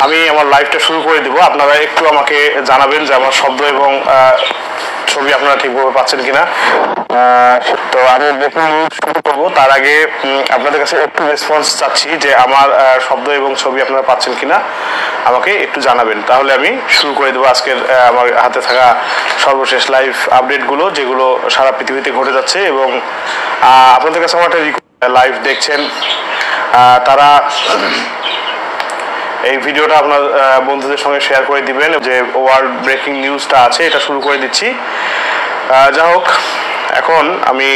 আমি আমার লাইভটা শুরু করে দেব। আপনারা একটু আমাকে জানাবেন যে আমার শব্দ এবং ছবি আপনারা ঠিকভাবে পাচ্ছেন কিনা। তো আমি ব্রেকিং নিউজ শুরু করবো তার আগে আপনাদের কাছে একটু রেসপন্স চাচ্ছি যে আমার শব্দ এবং ছবি আপনারা পাচ্ছেন কিনা আমাকে একটু জানাবেন, তাহলে আমি শুরু করে দেবো আজকের আমার হাতে থাকা সর্বশেষ লাইভ আপডেটগুলো যেগুলো সারা পৃথিবীতে ঘটে যাচ্ছে। এবং আপনাদের কাছে আমার একটা লাইভ দেখছেন তারা এই ভিডিওটা আপনার বন্ধুদের সঙ্গে শেয়ার করে দিবেন যে ওয়ার্ল্ড ব্রেকিং নিউজটা আছে, এটা শুরু করে দিচ্ছি। যা হোক, এখন আমি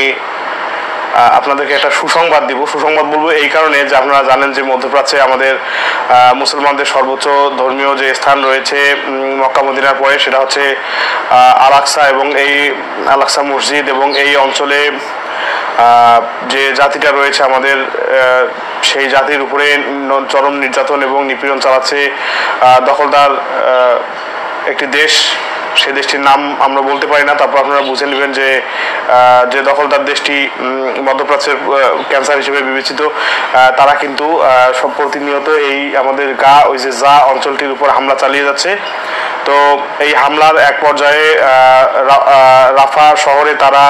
আপনাদেরকে একটা সুসংবাদ দিব। সুসংবাদ বলবো এই কারণে যে আপনারা জানেন যে মধ্যপ্রাচ্যে আমাদের মুসলমানদের সর্বোচ্চ ধর্মীয় যে স্থান রয়েছে মক্কা মদিনার পরে, সেটা হচ্ছে আল আকসা এবং এই আল আকসা মসজিদ। এবং এই অঞ্চলে যে জাতিটা রয়েছে আমাদের, সেই জাতির উপরে চরম নির্যাতন এবং নিপীড়ন চালাচ্ছে দখলদার একটি দেশ। সেই দেশটির নাম আমরা বলতে পারি না, তারপর আপনারা বুঝে নেবেন যে যে দখলদার দেশটি মধ্যপ্রাচ্যের ক্যান্সার হিসেবে বিবেচিত। তারা কিন্তু সব প্রতিনিয়ত এই আমাদের ওই যে অঞ্চলটির উপর হামলা চালিয়ে যাচ্ছে। তো এই হামলার এক পর্যায়ে রাফা শহরে তারা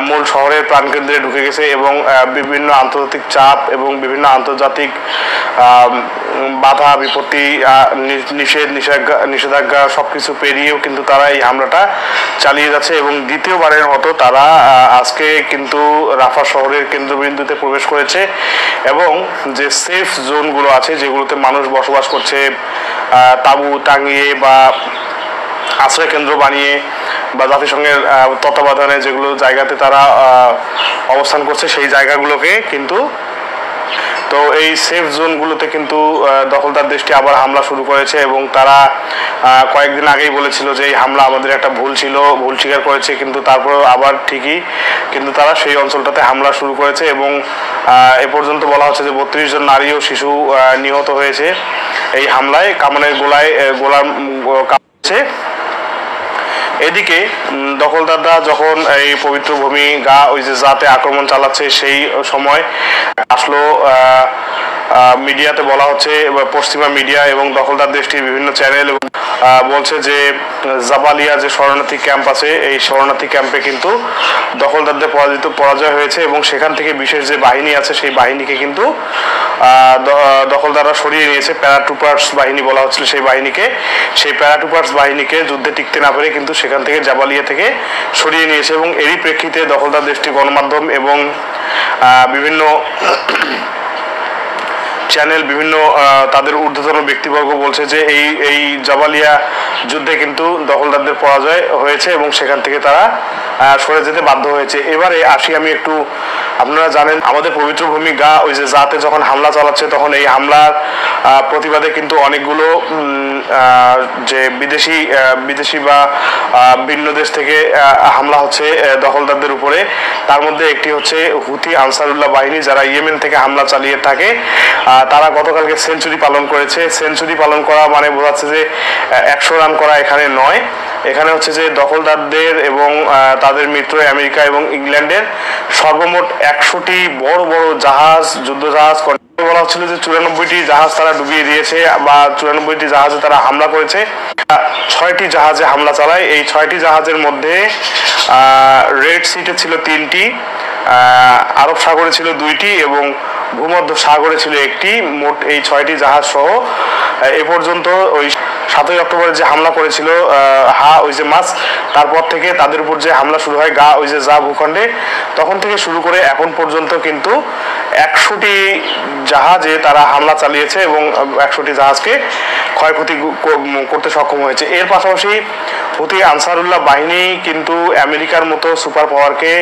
মূল শহরের প্রাণকেন্দ্রে ঢুকে গেছে এবং বিভিন্ন আন্তর্জাতিক চাপ এবং বিভিন্ন আন্তর্জাতিক বাধা বিপত্তি নিষেধাজ্ঞা সবকিছু পেরিয়েও কিন্তু তারা এই হামলাটা চালিয়ে যাচ্ছে। এবং দ্বিতীয়বারের মতো তারা আজকে কিন্তু রাফা শহরের কেন্দ্রবিন্দুতে প্রবেশ করেছে এবং যে সেফ জোনগুলো আছে যেগুলোতে মানুষ বসবাস করছে তাঁবু টাঙিয়ে বা আশ্রয় কেন্দ্র বানিয়ে বা জাতিসংঘের তত্ত্বাবধানে যেগুলো জায়গাতে তারা অবস্থান করছে সেই জায়গাগুলোকে কিন্তু, তো এই সেফ জোনগুলোতে কিন্তু দখলদার দেশটি আবার হামলা শুরু করেছে। এবং তারা কয়েকদিন আগেই বলেছিল যে এই হামলা আমাদের একটা ভুল ছিল, ভুল স্বীকার করেছে, কিন্তু তারপরেও আবার ঠিকই কিন্তু তারা সেই অঞ্চলটাতে হামলা শুরু করেছে। এবং এ পর্যন্ত বলা হচ্ছে যে 32 জন নারী ও শিশু নিহত হয়েছে এই হামলায়, কামানের গোলার কাছে। এদিকে দখলদাররা যখন এই পবিত্র ভূমি ওই যে জাতে আক্রমণ চালাচ্ছে সেই সময় আসলো মিডিয়াতে বলা হচ্ছে, পশ্চিমা মিডিয়া এবং দখলদার দেশটির বিভিন্ন চ্যানেল বলছে যে জাবালিয়া যে শরণার্থী ক্যাম্প আছে এই শরণার্থী ক্যাম্পে কিন্তু দখলদারদের পরাজয় হয়েছে এবং সেখান থেকে বিশেষ যে বাহিনী আছে সেই বাহিনীকে কিন্তু দখলদাররা সরিয়ে নিয়েছে। প্যারাট্রুপার্স বাহিনী বলা হচ্ছিল সেই প্যারাট্রুপার্স বাহিনীকে যুদ্ধে টিকতে না পেরে কিন্তু সেখান থেকে জাবালিয়া থেকে সরিয়ে নিয়েছে। এবং এরই প্রেক্ষিতে দখলদার দেশটি গণমাধ্যম এবং বিভিন্ন চ্যানেল, বিভিন্ন তাদের ঊর্ধ্বতন ব্যক্তিবর্গ বলছে যে এই জাবালিয়া যুদ্ধে কিন্তু দখলদারদের পরাজয় হয়েছে এবং সেখান থেকে তারা সরে যেতে বাধ্য হয়েছে। এবারে আসি আমি একটু, আপনারা জানেন আমাদের পবিত্র ভূমি ওই যে জাতে যখন হামলা চালাচ্ছে তখন এই হামলার প্রতিবাদে কিন্তু অনেকগুলো যে বিদেশি বা ভিন্ন দেশ থেকে হামলা হচ্ছে দখলদারদের উপরে। তার মধ্যে একটি হচ্ছে হুথি আনসারুল্লাহ বাহিনী, যারা ইয়েমেন থেকে হামলা চালিয়ে থাকে। তারা গতকালকে সেঞ্চুরি পালন করেছে। সেঞ্চুরি পালন করা মানে বোঝাচ্ছে যে 100 রান করা এখানে নয়, এখানে হচ্ছে যে দখলদারদের এবং তাদের মিত্র আমেরিকা এবং ইংল্যান্ডের সর্বমোট 100টি বড় বড় জাহাজ, যুদ্ধ জাহাজ, বলা হচ্ছিল যে 94টি জাহাজ তারা ডুবিয়ে দিয়েছে বা 94টি জাহাজে তারা হামলা করেছে। 6টি জাহাজে হামলা চালায়। এই 6টি জাহাজের মধ্যে রেড সিতে ছিল 3টি, আরব সাগরে ছিল 2টি এবং ভূমধ্য সাগরে ছিল 1টি। মোট এই 6টি জাহাজ সহ এ পর্যন্ত ওই 7ই অক্টোবরে যে হামলা করেছিল ওই যে মাছ, তারপর থেকে তাদের উপর যে হামলা শুরু হয় ওই যে ভূখণ্ডে, তখন থেকে শুরু করে এখন পর্যন্ত কিন্তু 100টি জাহাজে তারা হামলা চালিয়েছে এবং 100টি জাহাজকে ক্ষয়ক্ষতি করতে সক্ষম হয়েছে। এর পাশাপাশি হুথি আনসারুল্লাহ বাহিনী কিন্তু আমেরিকার মতো সুপার পাওয়ারকে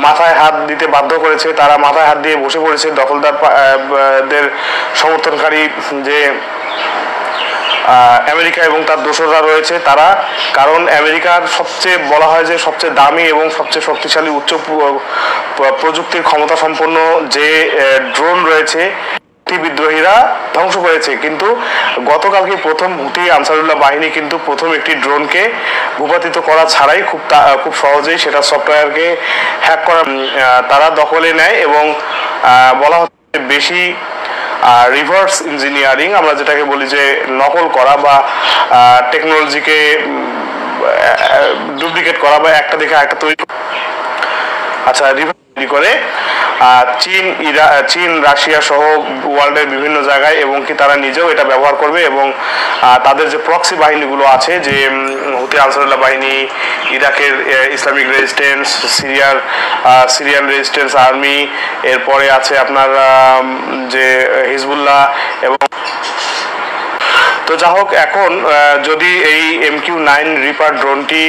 মাথায় হাত দিতে বাধ্য করেছে। তারা মাথায় হাত দিয়ে বসে পড়েছে দখলদারদের সমর্থনকারী যে আমেরিকা এবং তার দোসররা রয়েছে তারা, কারণ আমেরিকার সবচেয়ে বলা হয় যে সবচেয়ে দামি এবং সবচেয়ে শক্তিশালী উচ্চ প্রযুক্তির ক্ষমতা সম্পন্ন যে ড্রোন রয়েছে বিদ্রোহীরা ধ্বংস করেছে। কিন্তু গতকালকে প্রথম হুথি আনসারুল্লাহ বাহিনী কিন্তু প্রথম একটি ড্রোনকে ভূপাতিত করা ছাড়াই খুব সহজেই সেটা সফটওয়্যারকে হ্যাক করা তারা দখলে নেয় এবং বলা হচ্ছে বেশি রিভার্স ইঞ্জিনিয়ারিং, আমরা যেটাকে বলি যে নকল করা বা টেকনোলজিকে ডুপ্লিকেট করা বা একটা দেখে একটা তৈরি, আচ্ছা রিভার্স করে চীন রাশিয়া সহ ওয়ার্ল্ডের বিভিন্ন জায়গায়, এবং কি তারা নিজেও এটা ব্যবহার করবে এবং তাদের যে প্রক্সি বাহিনীগুলো আছে, যে হুতি আনসারুল্লাহ বাহিনী, ইরাকের Islamic resistance, Syrian resistance army, এরপরে আছে আপনার যে হিজবুল্লাহ, এবং তো যা হোক, এখন যদি এই MQ-9 রিপার ড্রোনটি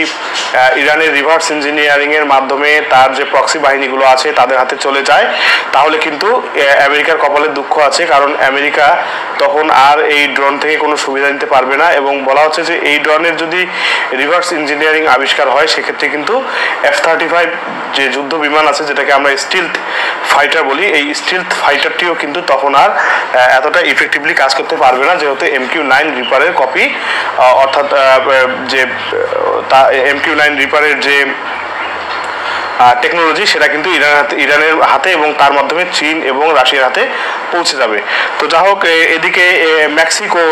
ইরানের রিভার্স ইঞ্জিনিয়ারিং এর মাধ্যমে তার যে প্রক্সি বাহিনীগুলো আছে তাদের হাতে চলে যায়, তাহলে কিন্তু আমেরিকার কপালে দুঃখ আছে, কারণ আমেরিকা তখন আর এই ড্রোন থেকে কোনো সুবিধা নিতে পারবে না। এবং বলা হচ্ছে যে এই ড্রোনের যদি রিভার্স ইঞ্জিনিয়ারিং আবিষ্কার হয়, সেক্ষেত্রে কিন্তু F-35 যে যুদ্ধ বিমান আছে, যেটাকে আমরা স্টিলথ ফাইটার বলি, এই স্টিলথ ফাইটারটিও কিন্তু তখন আর এতটা ইফেক্টিভলি কাজ করতে পারবে না, যেহেতু MQ-9 রিপারের কপি, অর্থাৎ যে MQ-9 রিপারের যে টেকনোলজি, সেটা কিন্তু ইরানের হাতে এবং তার মাধ্যমে চীন এবং রাশিয়ার হাতে পৌঁছে যাবে। তো যা হোক, এদিকে মেক্সিকো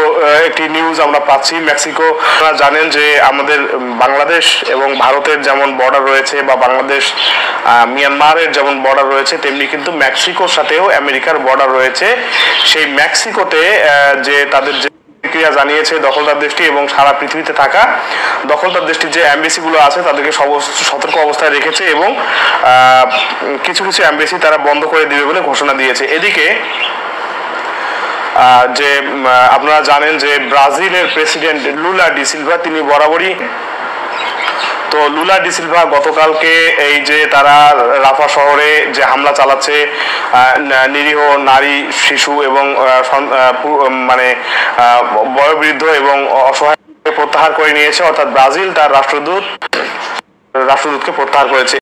একটি নিউজ আমরা পাচ্ছি। মেক্সিকো, আপনারা জানেন যে আমাদের বাংলাদেশ এবং ভারতের যেমন বর্ডার রয়েছে, বা বাংলাদেশ মিয়ানমারের যেমন বর্ডার রয়েছে, তেমনি কিন্তু মেক্সিকোর সাথেও আমেরিকার বর্ডার রয়েছে। সেই মেক্সিকোতে যে তাদের যে প্রতিক্রিয়া জানিয়েছে দখলদার দেশটি, এবং সারা পৃথিবীতে থাকা দখলদার দেশটির যে অ্যাম্বাসিগুলো আছে তাদেরকে সতর্ক অবস্থায় রেখেছে, এবং কিছু কিছু অ্যাম্বাসি তারা বন্ধ করে দিবে বলে ঘোষণা দিয়েছে। এদিকে যে আপনারা জানেন যে ব্রাজিলের প্রেসিডেন্ট লুলা ডি সিলভা, তিনি বরাবরই, তো লুলা ডি সিলভা গতকালকে এই যে তারা রাফা শহরে যে হামলা চালাচ্ছে, নিরীহ নারী, শিশু এবং মানে বয়োবৃদ্ধ এবং অসহায় প্রত্যাহার করে নিয়েছে, অর্থাৎ ব্রাজিল তার রাষ্ট্রদূতকে প্রত্যাহার করেছে।